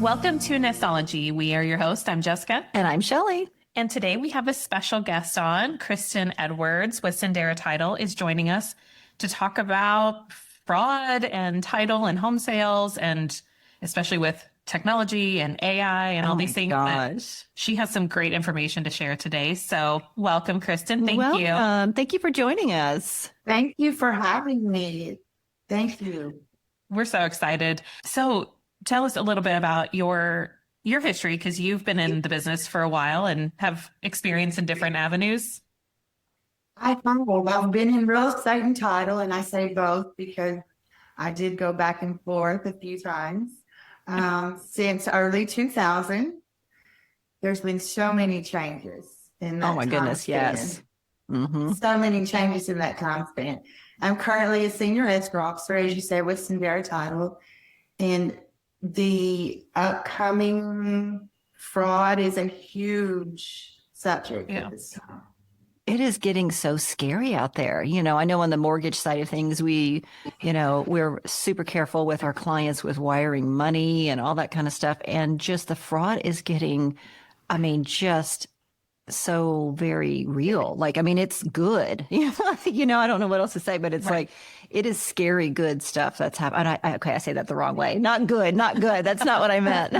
Welcome to Nestology. We are your host. I'm Jessica. And I'm Shelley. And today we have a special guest on. Kristen Edwards with Sendera Title is joining us to talk about fraud and title and home sales, and especially with technology and AI and all these things. Gosh. She has some great information to share today. So welcome, Kristen. Thank you. Thank you for joining us. Thank you for having me. Thank you. We're so excited. So tell us a little bit about your history, because you've been in the business for a while and have experience in different avenues. I've been in real estate and title, and I say both because I did go back and forth a few times. Since early 2000, there's been so many changes in that Oh my time goodness, span. yes. Mm-hmm. So many changes in that time span. I'm currently a senior escrow officer, as you said, with Sendera Title, and the upcoming fraud is a huge subject at this time. It is getting so scary out there. You know, I know on the mortgage side of things, we're super careful with our clients with wiring money and all that kind of stuff. And just the fraud is getting, just so very real. It's good. I don't know what else to say, but it's Right. it is scary, good stuff that's happening. I say that the wrong way. Not good. That's not what I meant.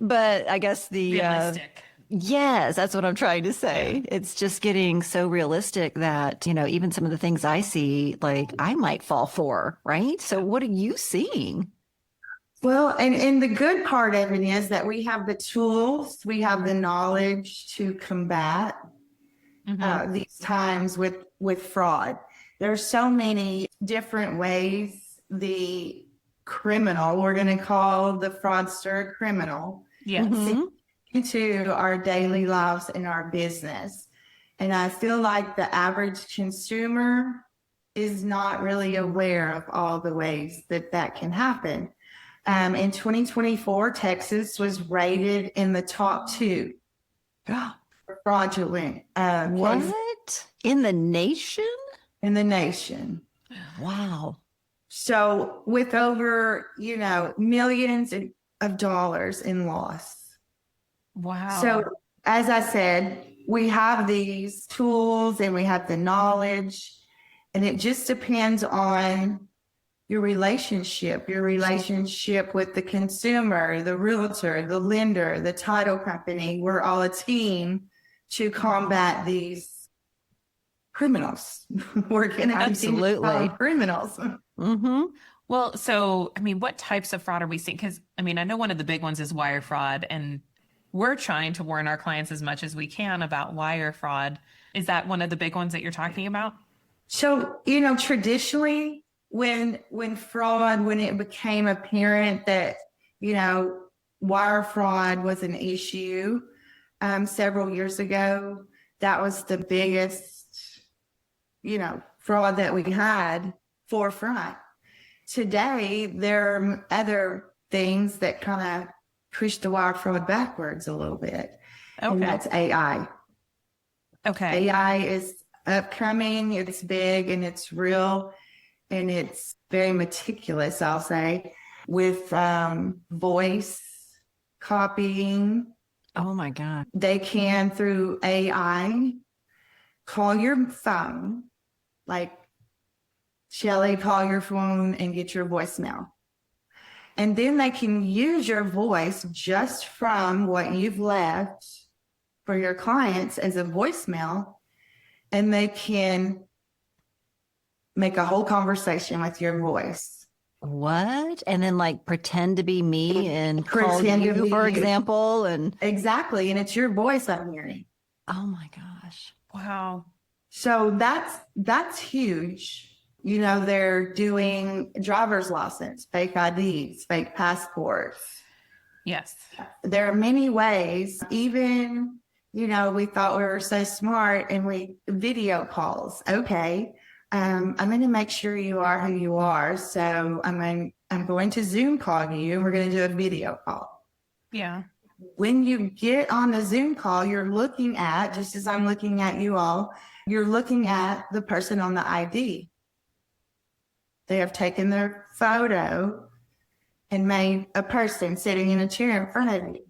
But I guess Realistic. yes, that's what I'm trying to say. It's just getting so realistic that, even some of the things I see, I might fall for, right? So what are you seeing? Well, and the good part of it is that we have the tools, we have the knowledge to combat these times with fraud. There's so many different ways the criminal, we're going to call the fraudster a criminal, Yes. Mhm. into our daily lives and our business. And I feel like the average consumer is not really aware of all the ways that can happen. In 2024, Texas was rated in the top 2 for fraudulent cases What? In the nation? in the nation. Wow. So with over, millions of dollars in loss. Wow. So as I said, we have these tools and we have the knowledge, and it just depends on your relationship with the consumer, the realtor, the lender, the title company. We're all a team to combat these criminals. We're going to Absolutely. criminals. Mm-hmm. Well, so, what types of fraud are we seeing? Because, I know one of the big ones is wire fraud, and we're trying to warn our clients as much as we can about wire fraud. Is that one of the big ones that you're talking about? So, traditionally, when it became apparent that, wire fraud was an issue several years ago, that was the biggest, fraud that we had forefront. Today, there are other things that kind of push the wire fraud backwards a little bit. Okay. And that's AI. Okay. AI is upcoming, it's big and it's real, and it's very meticulous, I'll say, with voice copying. Oh my God. They can, through AI, call your phone, like Shelley, call your phone and get your voicemail. And then they can use your voice just from what you've left for your clients as a voicemail, and they can make a whole conversation with your voice. What? And then pretend to be me and call Pretend to you, be for you. example. And Exactly. And it's your voice I'm hearing. oh my gosh. Wow. So that's huge. They're doing driver's license, fake IDs, fake passports. Yes. There are many ways. Even, we thought we were so smart and we video calls. Okay. I'm going to make sure you are who you are. So I'm going to Zoom call you. We're going to do a video call. Yeah. When you get on the Zoom call, you're looking at, just as I'm looking at you all, you're looking at the person on the ID. They have taken their photo and made a person sitting in a chair in front of you.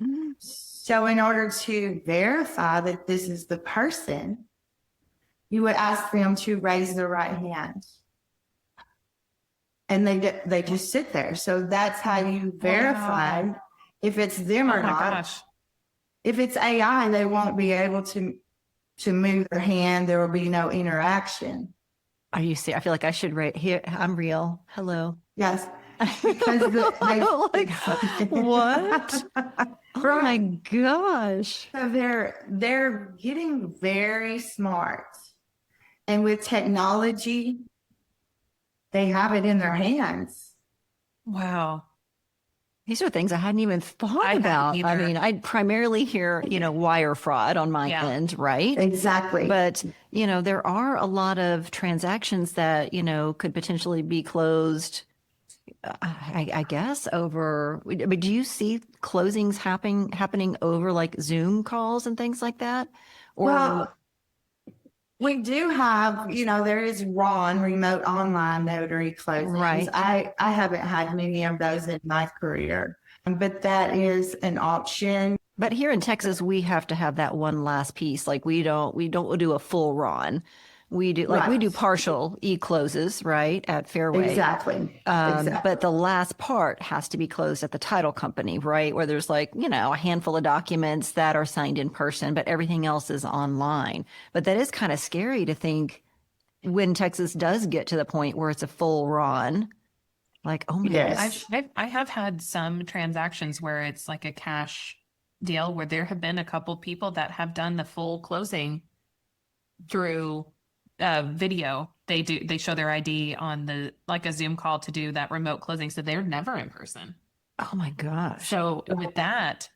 Mhm. So in order to verify that this is the person, you would ask them to raise their right hand. And they just sit there. So that's how you verify if it's them Oh or my not. gosh. If it's AI, they won't be able to move their hand. There will be no interaction. Are you serious? I feel like I should rate here. I'm real. Hello. Yes. Because Like, what? Oh my gosh. So they're getting very smart. And with technology, they have it in their hands. Wow. These are things I hadn't even thought I hadn't about. I either. mean, I primarily hear, wire fraud on my Yeah. end, right? Exactly. But, there are a lot of transactions that, could potentially be closed, I guess, over. But do you see closings happening over like Zoom calls and things like that? Or Well, we do have, there is RON, remote online notary closings. Right. I haven't had many of those in my career, but that is an option. But here in Texas, we have to have that one last piece. Like we don't do a full RON. We do we do partial e-closes, right, at Fairway. Exactly. But the last part has to be closed at the title company, right? Where there's a handful of documents that are signed in person, but everything else is online. But that is kind of scary to think when Texas does get to the point where it's a full RON, like, oh my Yes. gosh. I have had some transactions where it's like a cash deal where there have been a couple people that have done the full closing through video. They show their ID on a Zoom call to do that remote closing. So they're never in person. Oh my gosh. So with that,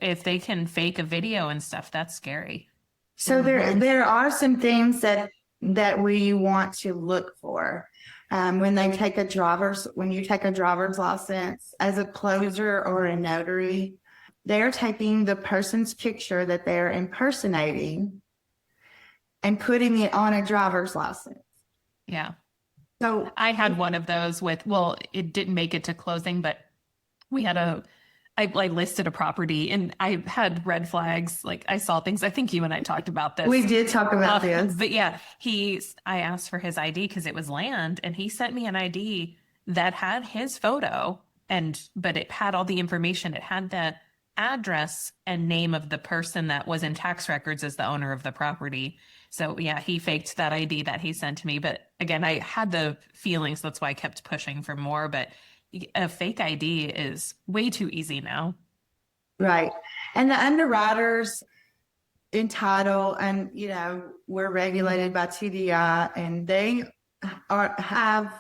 if they can fake a video and stuff, that's scary. So there are some things that we want to look for. When you take a driver's license as a closer or a notary, they're taking the person's picture that they're impersonating and putting it on a driver's license. Yeah. So I had one of those it didn't make it to closing, but we had I listed a property and I had red flags. Like I saw things. I think you and I talked about this. we did talk about this. But yeah, I asked for his ID because it was land, and he sent me an ID that had his photo but it had all the information. It had the address and name of the person that was in tax records as the owner of the property. So yeah, he faked that ID that he sent to me. But again, I had the feelings. That's why I kept pushing for more. But a fake ID is way too easy now. Right. And the underwriters in title, and, we're regulated by TDI, and they have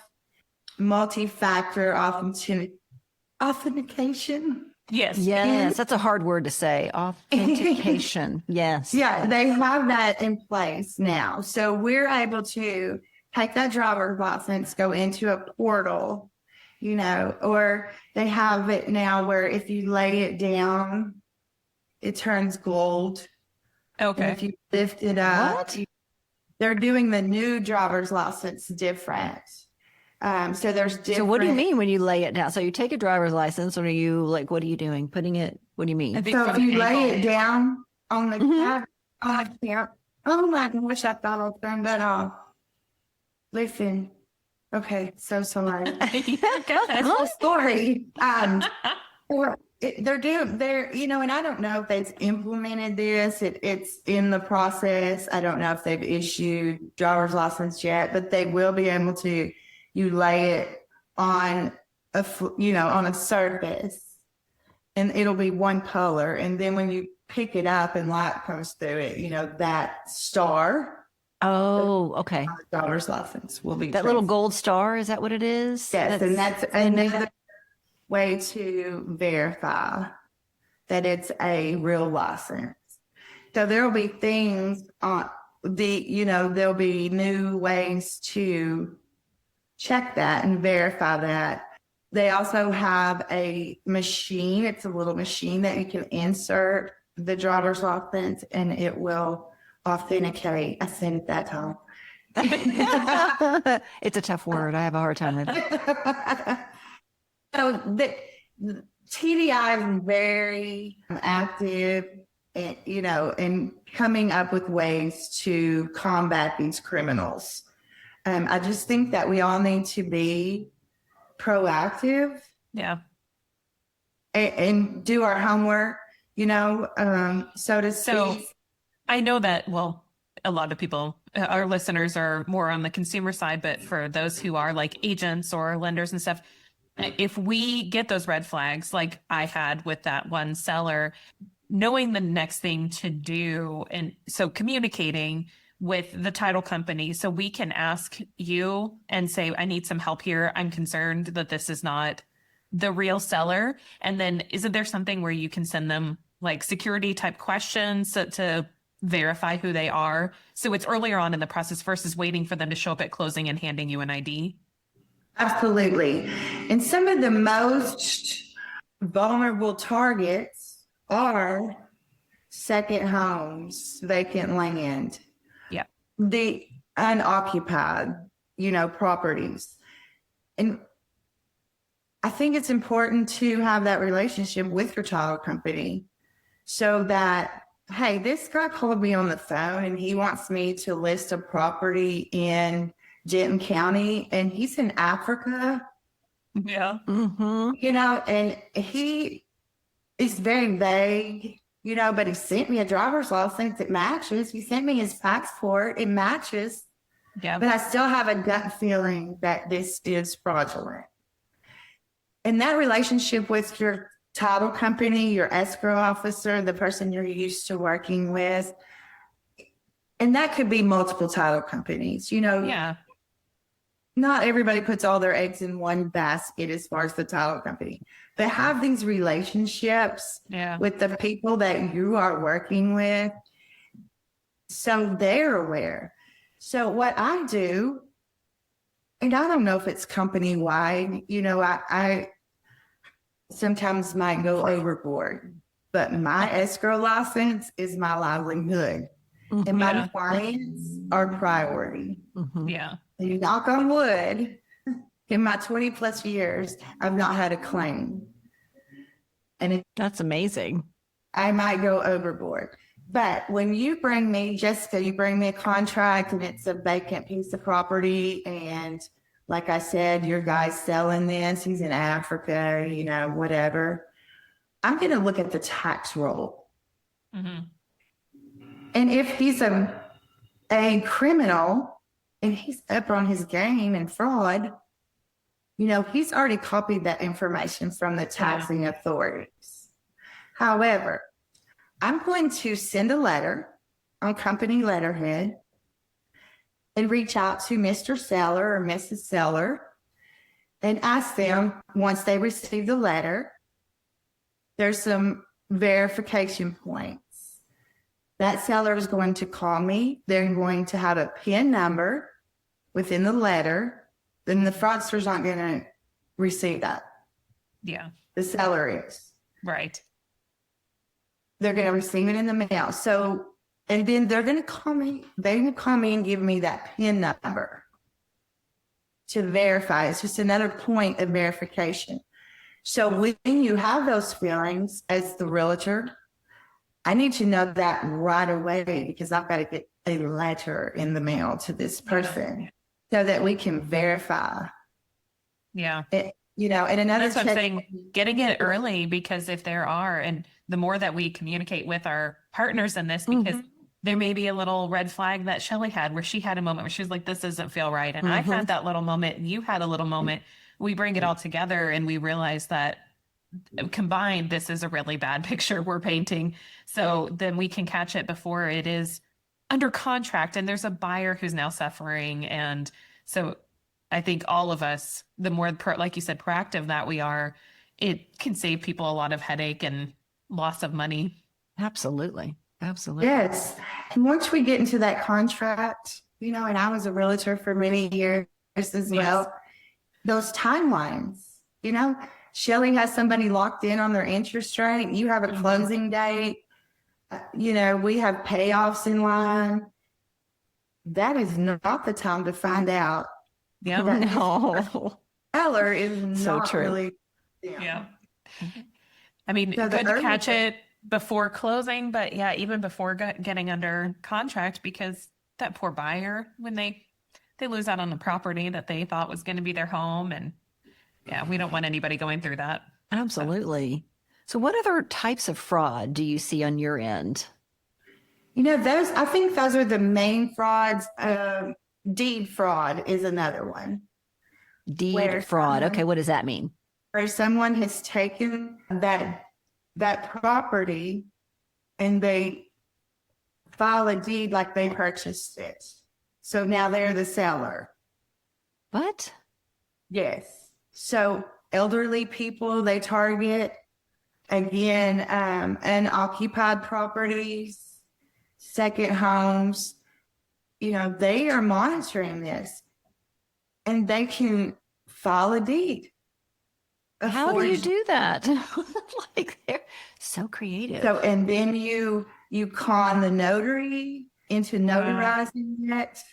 multi-factor authentication. Yes. That's a hard word to say. Authentication. Yes. Yeah, they have that in place now. So we're able to take that driver's license, go into a portal, or they have it now where if you lay it down, it turns gold. Okay. And if you lift it up, they're doing the new driver's license different. So there's different. So what do you mean when you lay it down? So you take a driver's license, or are you what are you doing? Putting it, what do you mean? So if you lay it down on the cab, I can't. Oh my gosh, I thought I turned that off. Listen. Okay, so sorry. I'm sorry. They're and I don't know if they've implemented this. It's in the process. I don't know if they've issued driver's license yet, but they will be able to. You lay it on on a surface, and it'll be one color. And then when you pick it up and light comes through it, that star. Oh, okay. On the driver's license will be That little gold star, is that what it is? Yes, and that's another way to verify that it's a real license. So there will be things on there'll be new ways to check that and verify that. They also have a machine. It's a little machine that you can insert the driver's license, and it will authenticate. I said it that time. It's a tough word. I have a hard time with it. So the TDI is very active and, and coming up with ways to combat these criminals. I just think that we all need to be proactive Yeah. and do our homework, so to speak. So I know that, well, a lot of people, our listeners are more on the consumer side, but for those who are like agents or lenders and stuff, if we get those red flags, like I had with that one seller, knowing the next thing to do. And so communicating with the title company so we can ask you and say, I need some help here. I'm concerned that this is not the real seller. And then isn't there something where you can send them like security type questions to verify who they are? So it's earlier on in the process versus waiting for them to show up at closing and handing you an ID. Absolutely. And some of the most vulnerable targets are second homes, vacant land, Yeah. the unoccupied, properties. And I think it's important to have that relationship with your title company so that, hey, this guy called me on the phone and he wants me to list a property in Denton County and he's in Africa. Yeah. And he is very vague, but he sent me a driver's license. It matches. He sent me his passport. It matches. Yeah. But I still have a gut feeling that this is fraudulent. And that relationship with your title company, your escrow officer, the person you're used to working with, and that could be multiple title companies, Yeah. Not everybody puts all their eggs in one basket as far as the title company, but have these relationships with the people that you are working with so they're aware. So what I do, and I don't know if it's company wide, I sometimes might go overboard, but my escrow license is my livelihood and my clients are priority. Yeah. You knock on wood, in my 20 plus years, I've not had a claim. And That's amazing. I might go overboard. But when you bring me, Jessica, you bring me a contract and it's a vacant piece of property. And like I said, your guy's selling this, he's in Africa, whatever. I'm going to look at the tax roll. Mm-hmm. And if he's a criminal, and he's up on his game and fraud, he's already copied that information from the taxing authorities. However, I'm going to send a letter on company letterhead and reach out to Mr. Seller or Mrs. Seller and ask them, once they receive the letter, there's some verification points. That seller is going to call me. They're going to have a PIN number within the letter. Then the fraudster's not going to receive that. Yeah. The seller is. Right. They're going to receive it in the mail. So, and then they're going to call me. They will call me and give me that PIN number to verify. It's just another point of verification. So when you have those feelings as the realtor, I need to know that right away because I've got to get a letter in the mail to this person so that we can verify. Yeah. It, and another That's what I'm saying, getting it early, because if there are, and the more that we communicate with our partners in this, because there may be a little red flag that Shelley had where she had a moment where she was like, this doesn't feel right. And I had that little moment and you had a little moment. We bring it all together and we realize that combined, this is a really bad picture we're painting. So then we can catch it before it is under contract and there's a buyer who's now suffering. And so I think all of us, the more, like you said, proactive that we are, it can save people a lot of headache and loss of money. Absolutely. Absolutely. Yes. And once we get into that contract, and I was a realtor for many years as well, those timelines, Shelley has somebody locked in on their interest rate. You have a closing date. We have payoffs in line. That is not the time to find out. Yeah. that No. seller is So not true. really Yeah. I mean, So the good to early- catch it before closing, but yeah, even before getting under contract, because that poor buyer, when they lose out on the property that they thought was going to be their home, and yeah, we don't want anybody going through that. Absolutely. So what other types of fraud do you see on your end? I think those are the main frauds. Deed fraud is another one. Deed Where fraud. someone- Okay, what does that mean? Where someone has taken that property and they file a deed like they purchased it. So now they're the seller. What? Yes. So elderly people they target, again, unoccupied properties, second homes, they are monitoring this and they can file a deed. How do you do that? Like they're so creative. So, and then you con the notary into notarizing it.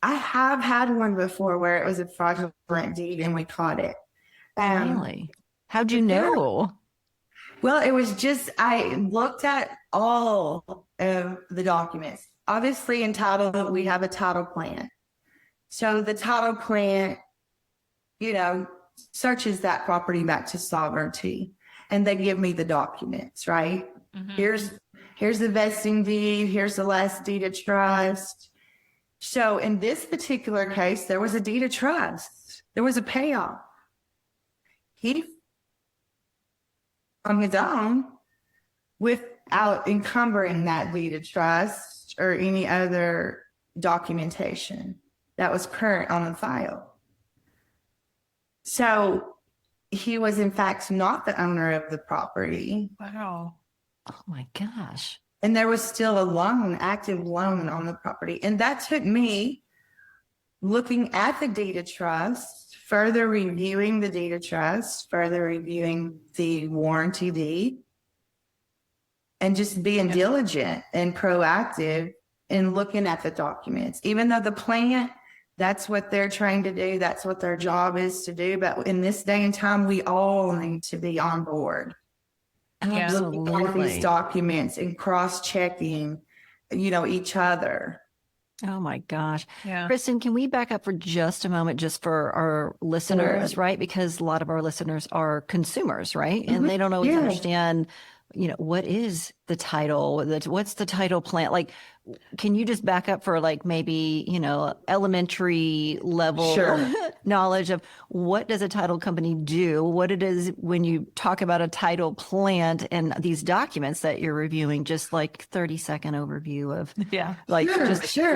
I have had one before where it was a fraudulent deed and we caught it. Really? How'd you know? Well, it was just, I looked at all of the documents. Obviously, in title, we have a title plan. So the title plan, searches that property back to sovereignty and they give me the documents, right? Mhm. Here's the vesting deed. Here's the last deed of trust. So in this particular case, there was a deed of trust. There was a payoff. He, on his own, without encumbering that deed of trust or any other documentation that was current on the file. So he was in fact not the owner of the property. Wow. Oh my gosh. And there was still a loan, active loan on the property. And that took me looking at the deed of trust, further reviewing the deed of trust, further reviewing the warranty deed, and just being diligent and proactive in looking at the documents. Even though the plan, that's what they're trained to do, that's what their job is to do. But in this day and time, we all need to be on board. Yeah. Looking at these documents and cross-checking, each other. Oh my gosh. Yeah. Kristen, can we back up for just a moment, just for our listeners, right? Because a lot of our listeners are consumers, right? And they don't always Yeah. understand, what is the title? What's the title plan? Like, can you just back up for maybe, elementary level Sure. knowledge of what does a title company do? What it is when you talk about a title plant and these documents that you're reviewing, just 30-second overview of Yeah. Sure.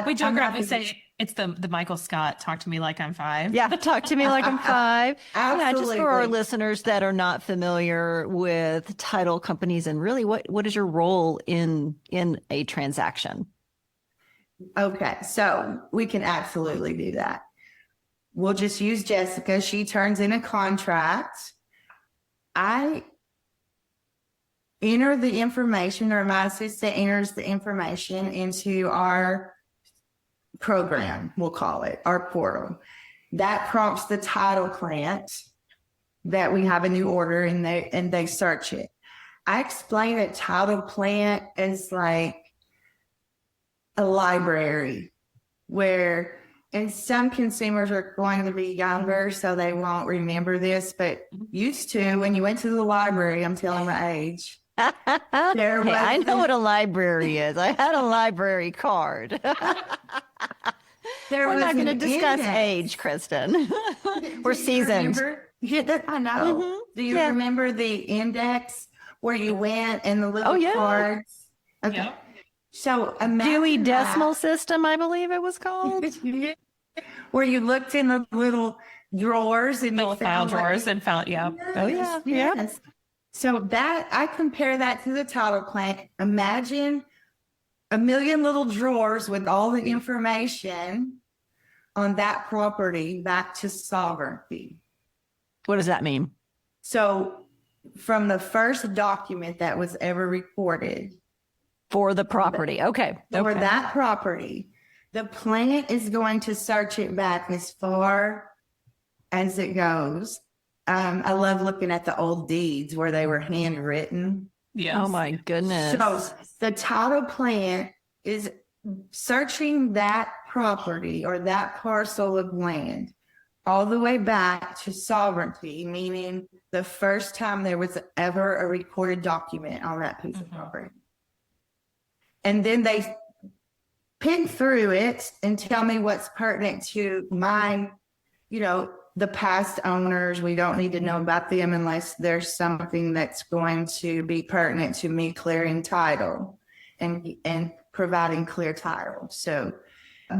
We joke around, we say it's the Michael Scott, talk to me like I'm 5. Yeah, talk to me like I'm 5. Yeah, just for our Absolutely. listeners that are not familiar with title companies and really what is your role in a transaction? Okay, so we can absolutely do that. We'll just use Jessica. She turns in a contract. I enter the information, or my assistant enters the information into our program, we'll call it, our portal. That prompts the title plant that we have a new order and they search it. I explain that title plant is like a library where, and some consumers are going to be younger, so they won't remember this, but used to, when you went to the library, I'm telling my age. Hey, I know what a library is. I had a library card. We're not going to discuss age, Kristen. We're seasoned. Yeah, I know. Mhm. Do you Yeah. remember the index where you went and the little yeah. cards? Okay. Yep. So imagine Dewey that. Decimal System, I believe it was called. Where you looked in the little drawers and Fill you file found, like, drawers and found, yeah. Oh, yeah. Yes. So that I compare that to the title plant. Imagine a million little drawers with all the information on that property back to sovereignty. What does that mean? So from the first document that was ever recorded For the property. Okay. for Okay. that property, the plant is going to search it back as far as it goes. I love looking at the old deeds where they were handwritten. Yes. Oh my goodness. So the title plant is searching that property or that parcel of land all the way back to sovereignty, meaning the first time there was ever a recorded document on that piece of property. And then they pick through it and tell me what's pertinent to my, the past owners. We don't need to know about them unless there's something that's going to be pertinent to me clearing title and providing clear title. So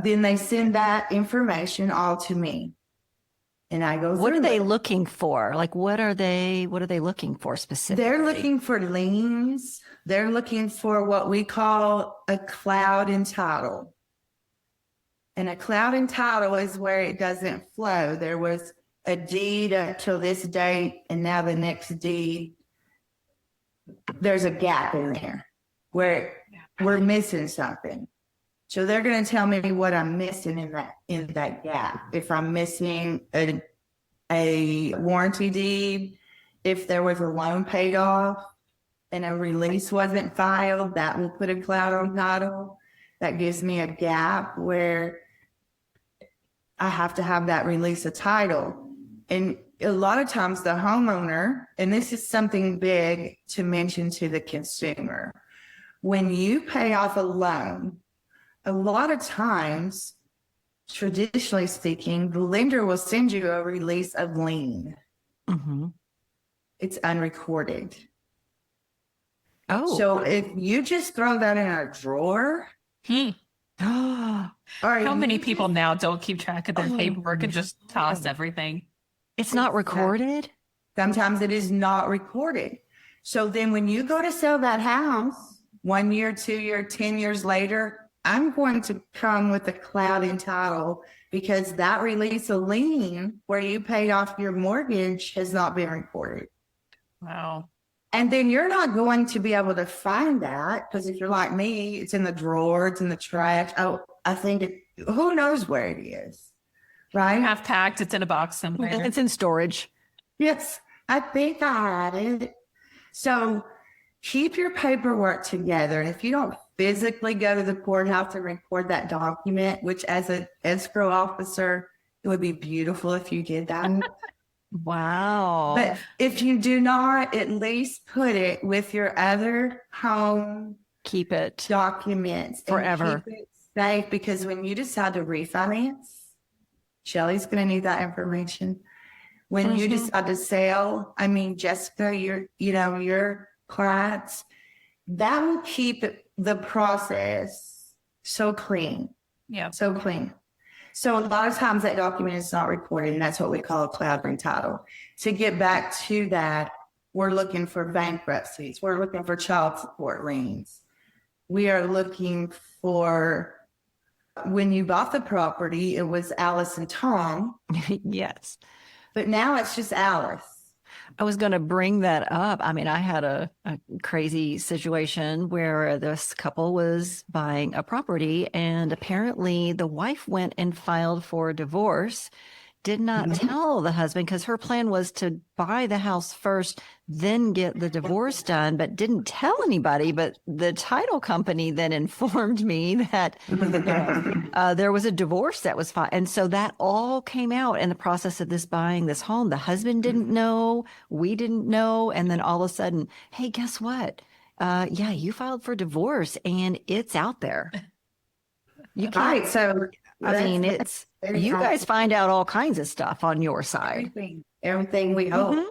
then they send that information all to me. And I go, What are through they it. looking for? Like, what are they looking for specifically? They're looking for liens. They're looking for what we call a cloud in title. And a cloud in title is where it doesn't flow. There was a deed until this date, and now the next deed, there's a gap in there where we're missing something. So they're going to tell me what I'm missing in that gap. If I'm missing a warranty deed, if there was a loan paid off and a release wasn't filed, that will put a cloud on title. That gives me a gap where I have to have that release of title. And a lot of times the homeowner, and this is something big to mention to the consumer, when you pay off a loan, a lot of times, traditionally speaking, the lender will send you a release of lien. Mm-hmm. It's unrecorded. Oh. So if you just throw that in a drawer, Oh, or How many you people just- now don't keep track of their Oh, paperwork and just toss everything? it's not recorded? Sometimes it is not recorded. So then when you go to sell that house 1 year, 2 year, 10 years later, I'm going to come with a cloud in title because that release of lien where you paid off your mortgage has not been recorded. Wow. And then you're not going to be able to find that because if you're like me, it's in the drawer, it's in the trash. Oh, I think who knows where it is, right? Half packed, it's in a box somewhere. It's in storage. Yes, I think I had it. So keep your paperwork together. And if you don't physically go to the courthouse and record that document, which as an escrow officer, it would be beautiful if you did that. Wow. But if you do not, at least put it with your other home Keep it. documents and Forever. keep it safe because when you decide to refinance, Shelly's going to need that information. When you Mhm. decide to sell, I mean, Jessica, your clients, that will keep the process so clean, Yeah. so clean. So a lot of times that document is not recorded, and that's what we call a cloud ring title. To get back to that, we're looking for bankruptcies. We're looking for child support liens. We are looking for, when you bought the property, it was Alice and Tom, Yes. but now it's just Alice. I was going to bring that up. I mean, I had a crazy situation where this couple was buying a property, and apparently the wife went and filed for divorce, did not tell the husband because her plan was to buy the house first, then get the divorce done, but didn't tell anybody. But the title company then informed me that there was a divorce that was filed. And so that all came out in the process of this buying this home. The husband didn't know, we didn't know. And then all of a sudden, hey, guess what? Yeah, you filed for divorce and it's out there. You can't, Right. So I mean, it's, you guys find out all kinds of stuff on your side. everything we hope. Mhm.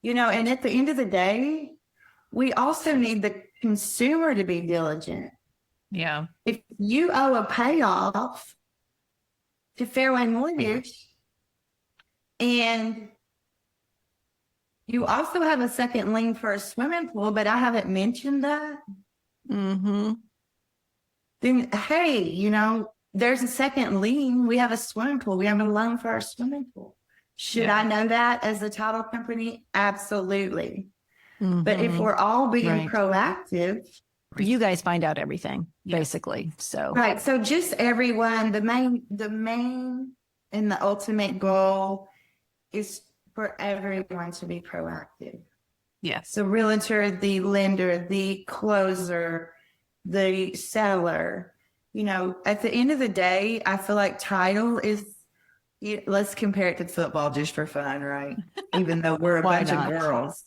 And at the end of the day, we also need the consumer to be diligent. Yeah. If you owe a payoff to Fairway Mortgage and you also have a second lien for a swimming pool, but I haven't mentioned that, Mm-hmm. then hey, there's a second lien. We have a swimming pool. We have a loan for our swimming pool. Should Yeah. I know that as a title company? Absolutely. But if Mhm. we're all being Right. proactive, You guys find out everything, Yes. basically. So, right? So just everyone, the main and the ultimate goal is for everyone to be proactive. Yes. The realtor, the lender, the closer, the seller. You know, at the end of the day, I feel like title is, let's compare it to football just for fun, right? Even though we're a Why bunch not? of girls.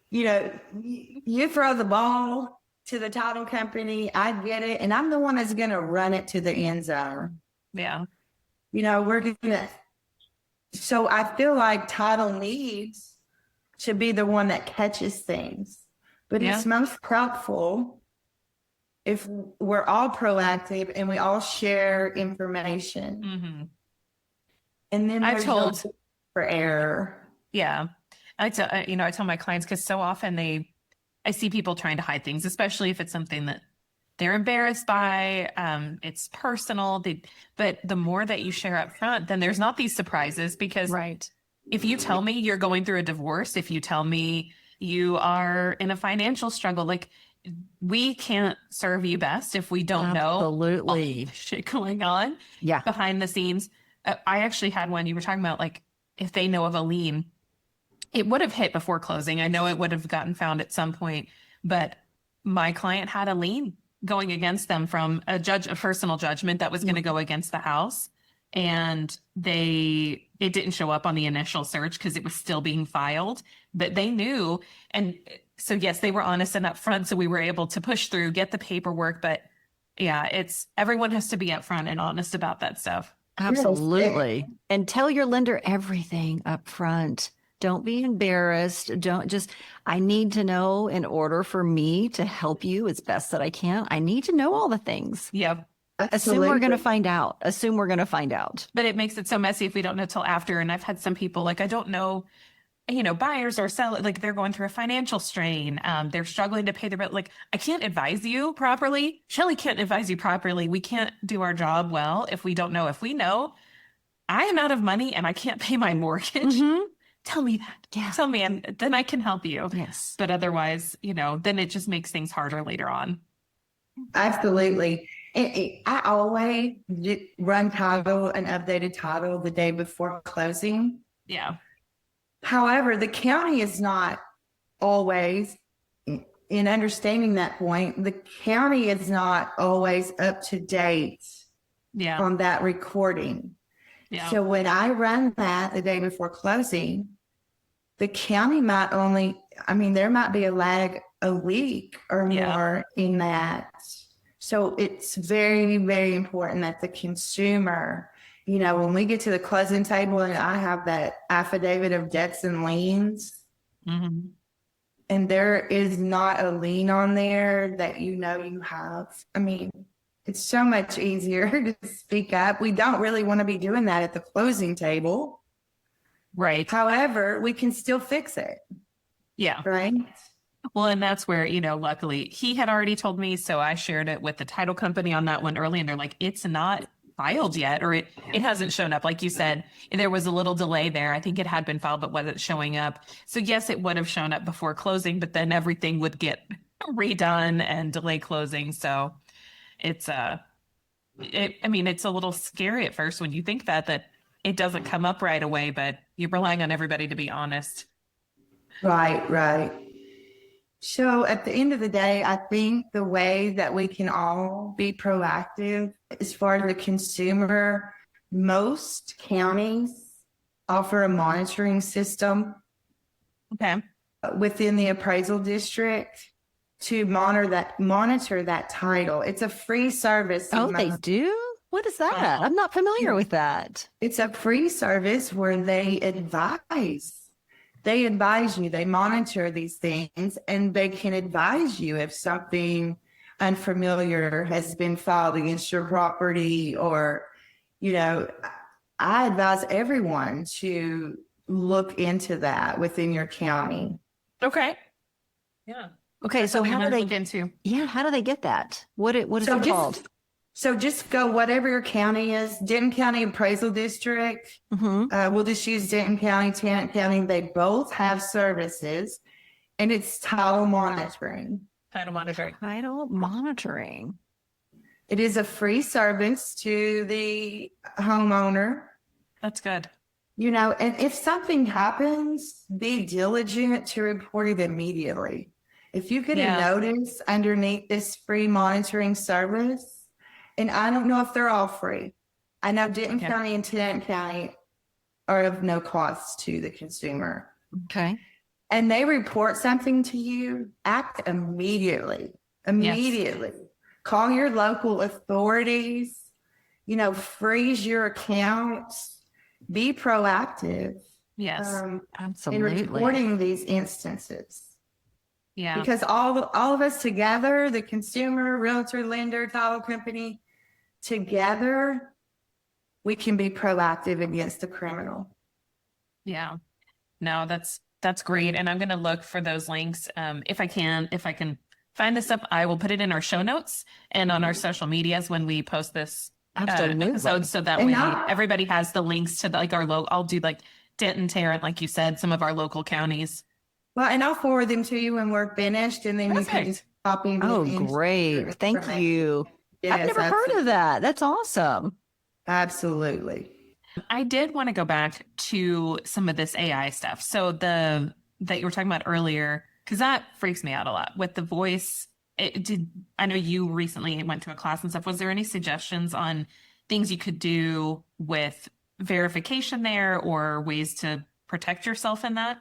You know, you throw the ball to the title company, I get it, and I'm the one that's going to run it to the end zone. Yeah. You know, we're going to, so I feel like title needs to be the one that catches things, but Yeah. it's most helpful if we're all proactive and we all share information. Mm-hmm. And then I've there's no told, room for error. yeah. I tell my clients, because so often I see people trying to hide things, especially if it's something that they're embarrassed by. It's personal. But the more that you share up front, then there's not these surprises, because Right. if you tell me you're going through a divorce, if you tell me you are in a financial struggle, like, we can't serve you best if we don't know all Absolutely. the shit going on Yeah. behind the scenes. I actually had one, you were talking about, like, if they know of a lien, it would have hit before closing. I know it would have gotten found at some point, but my client had a lien going against them from a personal judgment that was going to go against the house. And it didn't show up on the initial search because it was still being filed, but they knew. And so, yes, they were honest and upfront. So we were able to push through, get the paperwork. But yeah, everyone has to be upfront and honest about that stuff. Absolutely. And tell your lender everything up front. Don't be embarrassed. I need to know in order for me to help you as best that I can. I need to know all the things. Yeah. Assume we're going to find out. Assume we're going to find out. But it makes it so messy if we don't know till after. And I've had some people, like, I don't know, buyers or sellers, like, they're going through a financial strain. They're struggling to pay their bill. Like, I can't advise you properly. Shelly can't advise you properly. We can't do our job well if we don't know. If we know I am out of money and I can't pay my mortgage, tell me that. Yeah. Tell me, and then I can help you. Yes. But otherwise, then it just makes things harder later on. Absolutely. I always run title and updated title the day before closing. Yeah. However, the county is not always, in understanding that point, the county is not always up to date Yeah. on that recording. Yeah. So when I run that the day before closing, the county there might be a lag a week or more in that. So it's very, very important that the consumer, when we get to the closing table and I have that affidavit of debts and liens, Mm-hmm. and there is not a lien on there that you have. It's so much easier to speak up. We don't really want to be doing that at the closing table. Right. However, we can still fix it. Yeah. Right. Well, and that's where, luckily he had already told me. So I shared it with the title company on that one early, and they're like, it's not filed yet, or it hasn't shown up. Like you said, there was a little delay there. I think it had been filed, but wasn't showing up. So yes, it would have shown up before closing, but then everything would get redone and delay closing. So it's it's a little scary at first when you think that it doesn't come up right away, but you're relying on everybody to be honest. Right. So at the end of the day, I think the way that we can all be proactive as far as the consumer, most counties offer a monitoring system Okay. within the appraisal district to monitor that title. It's a free service. Oh, they do? What is that? I'm not familiar with that. It's a free service where they advise. They advise you, they monitor these things, and they can advise you if something unfamiliar has been filed against your property, or, I advise everyone to look into that within your county. Okay. Yeah. Okay. So how do they look into? Yeah. How do they get that? What is it called? So just go whatever your county is, Denton County Appraisal District. Mm-hmm. We'll just use Denton County, Tarrant County. They both have services, and it's title monitoring. Title monitoring. Title monitoring. It is a free service to the homeowner. That's good. And if something happens, be diligent to report it immediately. If you get a Yeah. notice underneath this free monitoring service, and I don't know if they're all free. I know Denton Okay. County and Tennant County are of no cost to the consumer. Okay. And they report something to you, act immediately. Immediately. Call your local authorities, freeze your accounts, be proactive Yes. in Absolutely. reporting these instances. Yeah. Because all of us together, the consumer, realtor, lender, title company, together, we can be proactive against the criminal. Yeah. No, that's great. And I'm going to look for those links. If I can find this up, I will put it in our show notes and on our social medias when we post this Absolutely. episode, so that And way now- everybody has the links to our local. I'll do like Denton, Tarrant, like you said, some of our local counties. Well, and I'll forward them to you when we're finished, and then you can Perfect. just copy them. Oh, into great. your Thank information. you. I've Yes, never heard of that. That's awesome. Absolutely. I did want to go back to some of this AI stuff. So that you were talking about earlier, because that freaks me out a lot with the voice. I know you recently went to a class and stuff. Was there any suggestions on things you could do with verification there or ways to protect yourself in that?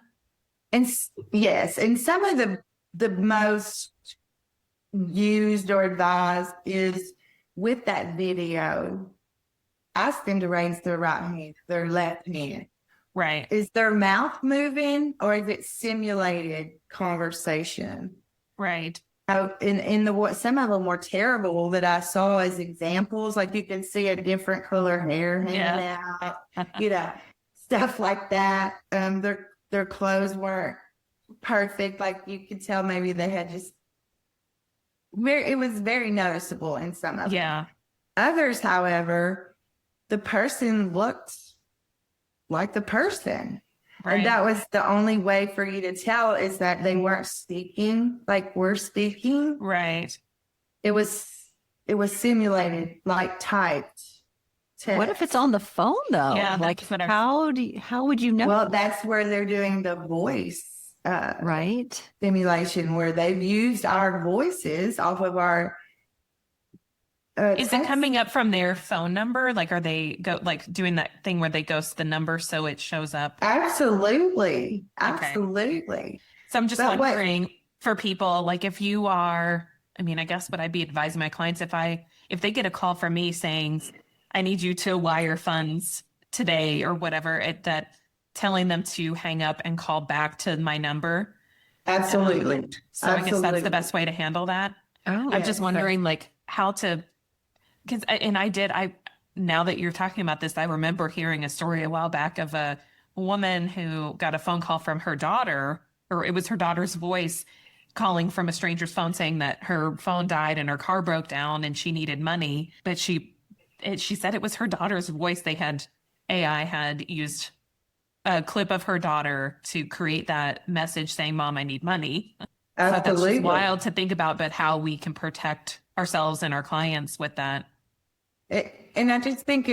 Yes, and some of the most used or advised is with that video. Ask them to raise their right hand, their left hand. Right. Is their mouth moving or is it simulated conversation? Right. Oh, in some of them were terrible that I saw as examples. Like you can see a different color hair hanging out, stuff like that. Their clothes weren't perfect. Like you could tell maybe they had it was very noticeable in some of them. Yeah. Others, however, the person looked like the person. Right. And that was the only way for you to tell is that they weren't speaking like we're speaking. Right. It was simulated, like typed. What if it's on the phone though? Yeah, Like that's what how would you know? Well, that's where they're doing the voice right. simulation, where they've used our voices off of our. Is it coming up from their phone number? Like, are they doing that thing where they ghost the number so it shows up? Absolutely, Okay. absolutely. So I'm just But what- wondering for people, like if you are, I guess what I'd be advising my clients if they get a call from me saying, I need you to wire funds today or whatever, that telling them to hang up and call back to my number. Absolutely. So I guess that's Absolutely. the best way to handle that. Oh, I'm just yeah. wondering like how to, now that you're talking about this, I remember hearing a story a while back of a woman who got a phone call from her daughter, or it was her daughter's voice calling from a stranger's phone saying that her phone died and her car broke down and she needed money. But she said it was her daughter's voice. AI had used a clip of her daughter to create that message saying, Mom, I need money. So that's Absolutely. just wild to think about, but how we can protect ourselves and our clients with that. And I just think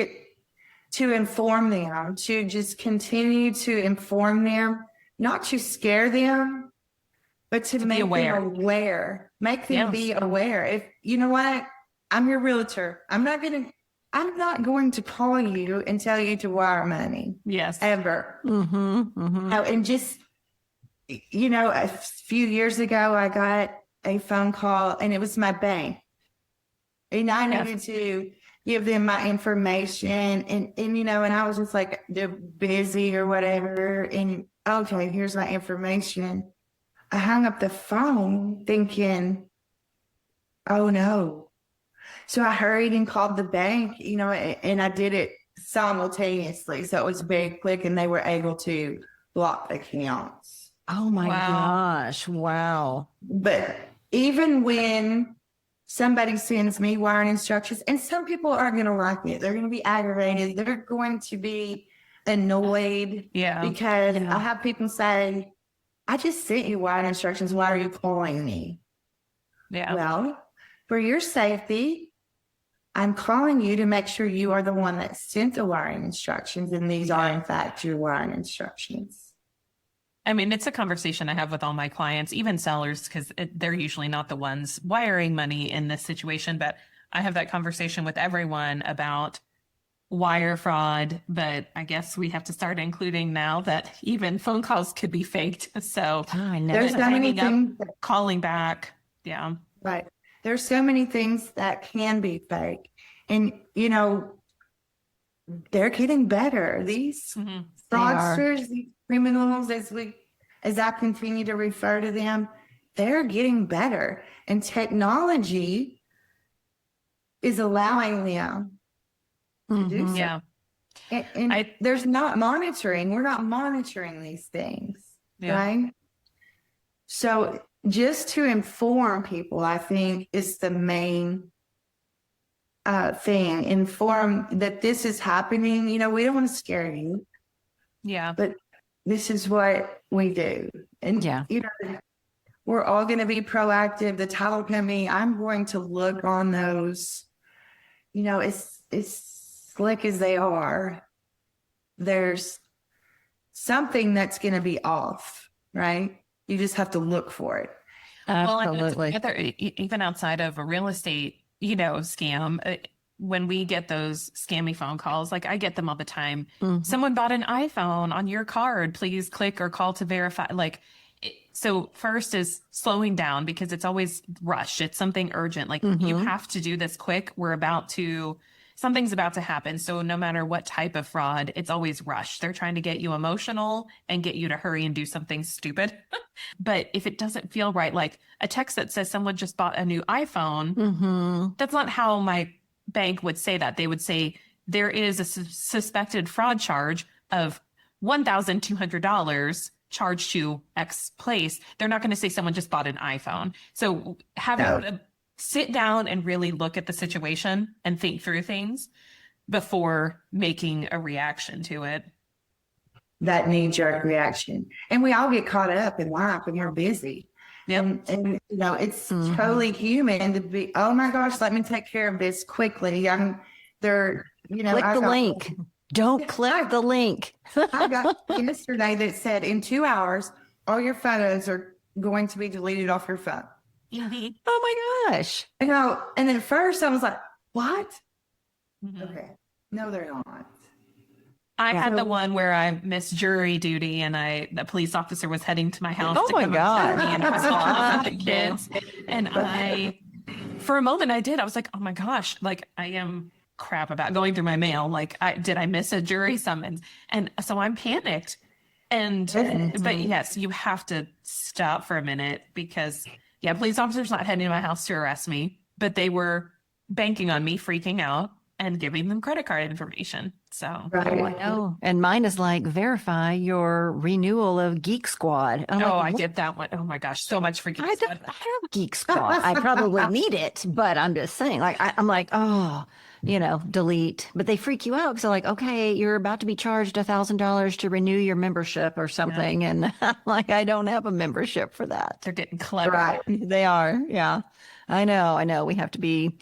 to inform them, to just continue to inform them, not to scare them, but to be make aware. them aware. Make them Yes. be aware. If you know what, I'm your realtor. I'm not going to call you and tell you to wire money Yes. ever. Mm-hmm, mm-hmm. Oh, and just a few years ago, I got a phone call, and it was my bank, and I Yeah. needed to give them my information, and and I was just like, they're busy or whatever, and okay, here's my information. I hung up the phone thinking, oh no. So I hurried and called the bank, and I did it simultaneously. So it was very quick, and they were able to block accounts. Oh my Wow. gosh. Wow. But even when somebody sends me wiring instructions, and some people are going to like it, they're going to be aggravated, they're going to be annoyed Yeah. because Yeah. I have people say, I just sent you wiring instructions. Why are you calling me? Yeah. Well, for your safety, I'm calling you to make sure you are the one that sent the wiring instructions, and these are in fact your wiring instructions. I mean, it's a conversation I have with all my clients, even sellers, because they're usually not the ones wiring money in this situation. But I have that conversation with everyone about wire fraud. But I guess we have to start including now that even phone calls could be faked. So I know. There's so many hanging up, things that, calling back. Yeah. right. There's so many things that can be fake. And, you know, they're getting better. These Mhm. fraudsters, these criminals, as I continue to refer to them, they're getting better. And technology is allowing them to do so. Yeah. And there's not monitoring. We're not monitoring these things, Yeah. right? So just to inform people, I think, is the main thing. Inform that this is happening. You know, we don't want to scare you, Yeah. but this is what we do. And, Yeah. you know, we're all going to be proactive. The title company, I'm going to look on those, you know, as slick as they are, there's something that's going to be off, right? You just have to look for it. Absolutely. Well, and even outside of a real estate, scam, when we get those scammy phone calls, like I get them all the time. Someone bought an iPhone on your card. Please click or call to verify. So first is slowing down because it's always rushed. It's something urgent. Like you have to do this quick. Something's about to happen. So no matter what type of fraud, it's always rushed. They're trying to get you emotional and get you to hurry and do something stupid. But if it doesn't feel right, like a text that says someone just bought a new iPhone, that's not how my bank would say that. They would say there is a suspected fraud charge of $1,200 charged to X place. They're not going to say someone just bought an iPhone. So having to sit down and really look at the situation and think through things before making a reaction to it. That knee-jerk reaction. And we all get caught up in life and we're busy. Yep. And you know, it's totally human to be, oh my gosh, let me take care of this quickly. Click the link. Don't click the link. I got yesterday that said in 2 hours, all your photos are going to be deleted off your phone. Oh my gosh. You know, and at first I was like, what? Okay. No, they're not. I had the one where I missed jury duty and the police officer was heading to my house Oh to my come God. and me and I saw the kids. And for a moment I was like, oh my gosh, like I am crap about going through my mail. Like did I miss a jury summons? And so I'm panicked. But yes, you have to stop for a minute because police officers not heading to my house to arrest me, but they were banking on me freaking out and giving them credit card information. So Right. I know. And mine is like verify your renewal of Geek Squad. I'm I like, get that one. Oh my gosh, so much for Geek I Squad. have Geek Squad. I probably need it, but I'm just saying, like, I'm like, delete. But they freak you out because they're like, okay, you're about to be charged $1,000 to renew your membership or something. Yeah. And I'm like, I don't have a membership for that. They're getting clever. Right. They are. Yeah. I know. We have to be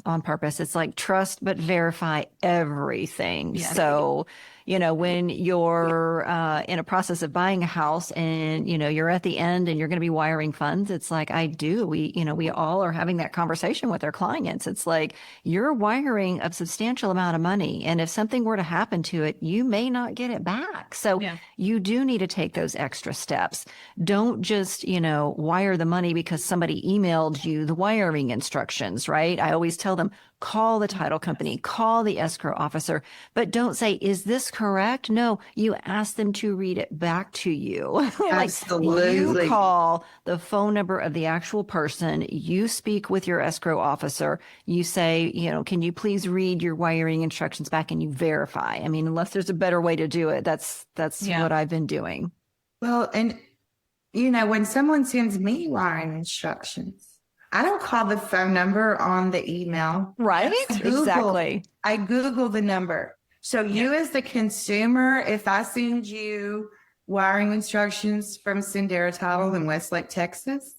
on purpose. It's like trust, but verify everything. Yes. So, when you're in a process of buying a house and, you're at the end and you're going to be wiring funds, it's like we all are having that conversation with our clients. It's like you're wiring a substantial amount of money. And if something were to happen to it, you may not get it back. So you do need to take those extra steps. Don't just, wire the money because somebody emailed you the wiring instructions, right? I always tell them, call the title company, call the escrow officer, but don't say, is this correct? No, you ask them to read it back to you. Absolutely. You call the phone number of the actual person, you speak with your escrow officer, you say, can you please read your wiring instructions back, and you verify. I mean, unless there's a better way to do it, that's what I've been doing. Well, and when someone sends me wiring instructions, I don't call the phone number on the email. Right? Exactly. I Google the number. So you as the consumer, if I send you wiring instructions from Sendera Title in Westlake, Texas,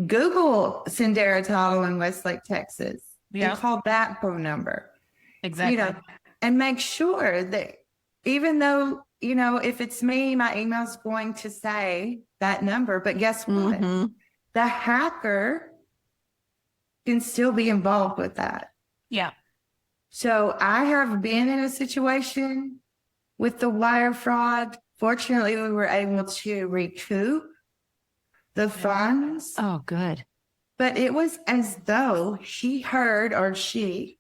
Google Sendera Title in Westlake, Texas, Yeah. and call that phone number. Exactly. You know, and make sure that even though, you know, if it's me, my email's going to say that number, but guess what? Mhm. The hacker can still be involved with that. Yeah. So I have been in a situation with the wire fraud. Fortunately, we were able to recoup the funds, Oh, good. but it was as though he heard or she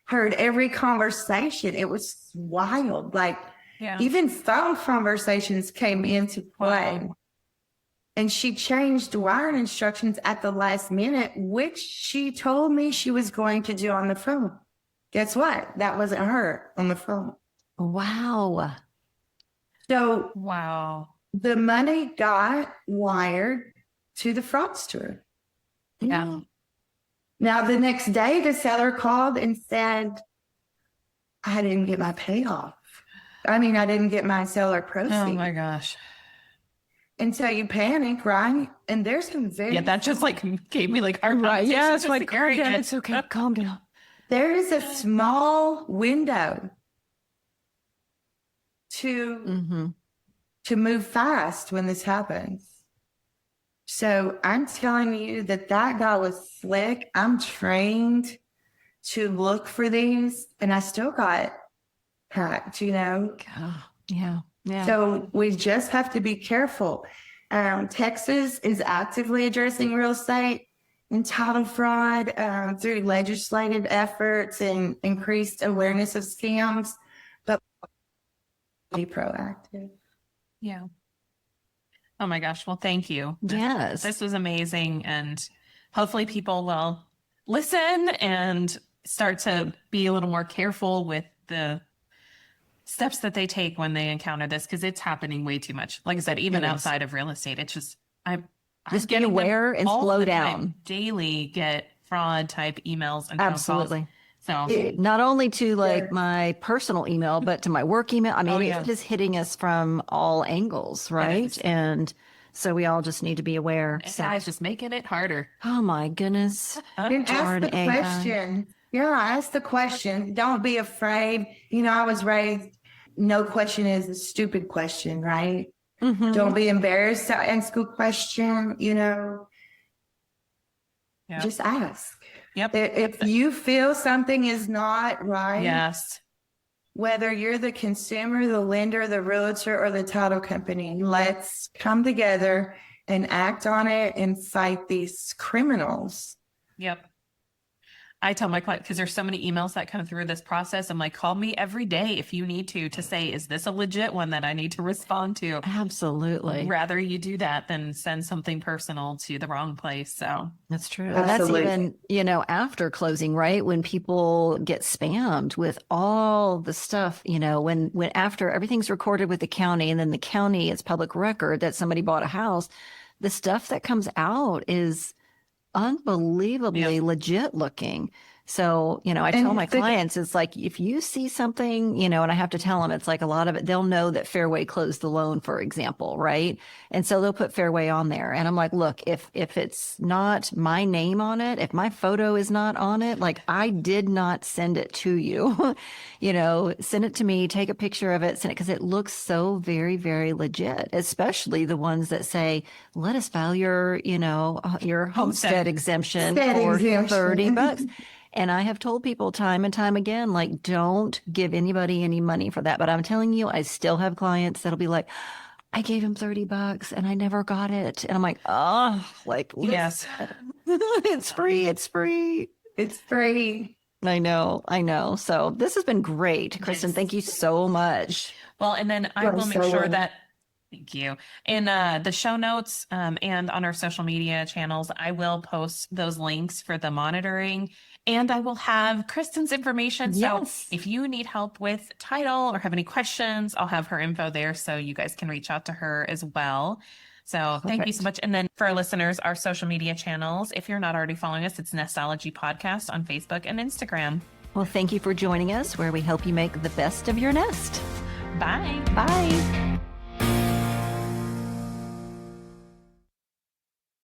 heard every conversation. It was wild. Like Yeah. even phone conversations came into play. Wow. And she changed wiring instructions at the last minute, which she told me she was going to do on the phone. Guess what? That wasn't her on the phone. Wow. So Wow. the money got wired to the fraudster. Yeah. Now, the next day, the seller called and said, I didn't get my payoff. I mean, I didn't get my seller proceeds. Oh my gosh. And so you panic, right? And there's some very Yeah, that just like gave me like heart Right. Yeah, it's palpitations like, just hearing it. it's okay. Calm down. there is a small window to Mm-hmm. to move fast when this happens. So I'm telling you that guy was slick. I'm trained to look for these, and I still got hacked, you know. Oh, yeah. Yeah. So we just have to be careful. Texas is actively addressing real estate and title fraud through legislative efforts and increased awareness of scams, but be proactive. Yeah. Oh my gosh. Well, thank you. Yes. This was amazing. And hopefully people will listen and start to be a little more careful with the steps that they take when they encounter this, because it's happening way too much. Like I said, even It is. outside of real estate, it's just, I'm Just get getting them aware and all slow the time. down. Daily get fraud type emails and phone Absolutely. calls. So Not only to like Sure. my personal email, but to my work email. I mean, Oh, yeah. it's just hitting us from all angles, right? is. And so we all just need to be aware. So, AI is just making it harder. oh my goodness. And Darn ask the AI. question. Yeah, ask the question. Don't be afraid. You know, I was raised, no question is a stupid question, right? Mhm. Don't be embarrassed to ask a question, you know, Yeah. just ask. Yep. If you feel something is not right, Yes. whether you're the consumer, the lender, the realtor, or the title company, let's come together and act on it and fight these criminals. Yep. I tell my client, because there's so many emails that come through this process, I'm like, call me every day if you need to say, is this a legit one that I need to respond to? Absolutely. Rather you do that than send something personal to the wrong place. So That's true. Absolutely. That's even, you know, after closing, right? When people get spammed with all the stuff, you know, when after everything's recorded with the county and then the county is public record that somebody bought a house, the stuff that comes out is unbelievably legit looking. So, you know, I tell And my clients, it's like, if you see something, you know, and I have to tell them, it's like a lot of it, they'll know that Fairway closed the loan, for example, right? And so they'll put Fairway on there. And I'm like, look, if it's not my name on it, if my photo is not on it, like I did not send it to you, you know, send it to me, take a picture of it, send it, because it looks so very, very legit, especially the ones that say, let us file your, you know, your homestead exemption for $30. And I have told people time and time again, like, don't give anybody any money for that. But I'm telling you, I still have clients that'll be like, I gave him $30 and I never got it. And I'm like, oh, like, yes. it's free. It's free. It's free. I know. So this has been great. Kristen, Yes. thank you so much. Well, and then I You're will make so sure welcome. that, thank you, in the show notes and on our social media channels, I will post those links for the monitoring, and I will have Kristen's information. Yes. So if you need help with title or have any questions, I'll have her info there so you guys can reach out to her as well. So thank you so much. And then for our listeners, our social media channels, if you're not already following us, it's Nestology Podcast on Facebook and Instagram. Well, thank you for joining us, where we help you make the best of your nest. Bye. Bye.